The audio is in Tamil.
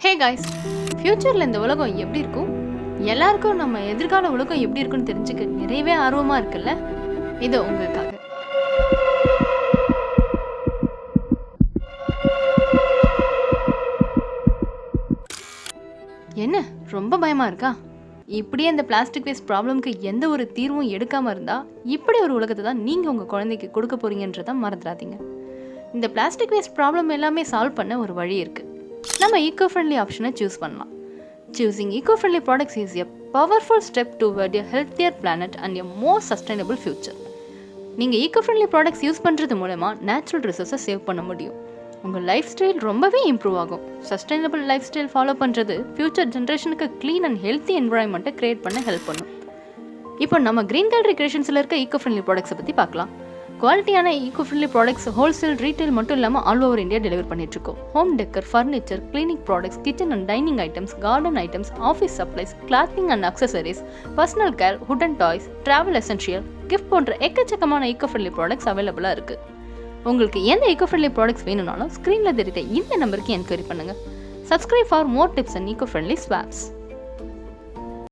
ஹே காய்ஸ், ஃப்யூச்சரில் இந்த உலகம் எப்படி இருக்கும்? எல்லாருக்கும் நம்ம எதிர்கால உலகம் எப்படி இருக்குன்னு தெரிஞ்சுக்க நிறையவே ஆர்வமாக இருக்குல்ல? இது உங்களுக்காக. என்ன ரொம்ப பயமாக இருக்கா? இப்படியே இந்த பிளாஸ்டிக் வேஸ்ட் ப்ராப்ளம்க்கு எந்த ஒரு தீர்வும் எடுக்காமல் இருந்தால் இப்படி ஒரு உலகத்தை தான் நீங்கள் உங்கள் குழந்தைக்கு கொடுக்க போகிறீங்கன்றதை மறந்துடாதீங்க. இந்த பிளாஸ்டிக் வேஸ்ட் ப்ராப்ளம் எல்லாமே சால்வ் பண்ண ஒரு வழி இருக்குது. நம்ம ஈக்கோ ஃப்ரெண்ட்லி ஆப்ஷனை சூஸ் பண்ணலாம். Choosing eco-friendly products is a powerful step toward a healthier planet and a more sustainable future. நீங்கள் eco-friendly products யூஸ் பண்ணுறது மூலமா நேச்சுரல் ரிசோர்ஸை சேவ் பண்ண முடியும். உங்கள் லைஃப் ஸ்டைல் ரொம்பவே இம்ப்ரூவ் ஆகும். சஸ்டைனபிள் லைஃப் ஸ்டைல் ஃபாலோ பண்ணுறது ஃபியூச்சர் ஜென்ரேஷனுக்கு க்ளீன் அண்ட் ஹெல்த்தி என்வரான்மெண்ட்டை க்ரியேட் பண்ண ஹெல்ப் பண்ணும். இப்போ நம்ம கிரீன் கேலரி கிரியேஷன்ஸில் இருக்க eco-friendly ப்ராடக்ட்ஸை பற்றி பார்க்கலாம். குவாலிட்டியான ஈக்கோ-ஃப்ரெண்ட்லி ப்ராடக்ட்ஸ் ஹோல்சேல் ரீட்டைல் மட்டும் இல்லாமல் ஆல் ஓவர் இந்தியா டெலிவரி பண்ணிட்டுருக்கோம். Home decker, furniture, clinic products, kitchen and dining items, garden items, office supplies, clothing and accessories, personal care, hood and toys, travel essential, gift போன்ற எக்கச்சக்கமான ஈக்கோ-ஃப்ரெண்ட்லி ப்ராடக்ட்ஸ் அவைலபிளாக இருக்குது. உங்களுக்கு எந்த ஈக்கோ-ஃப்ரெண்ட்லி ப்ராடக்ட்ஸ் வேணும்னாலும் ஸ்க்ரீனில் தெரியுற இந்த நம்பருக்கு என்கொயரி பண்ணுங்கள். Subscribe for more tips and Eeco-friendly swabs.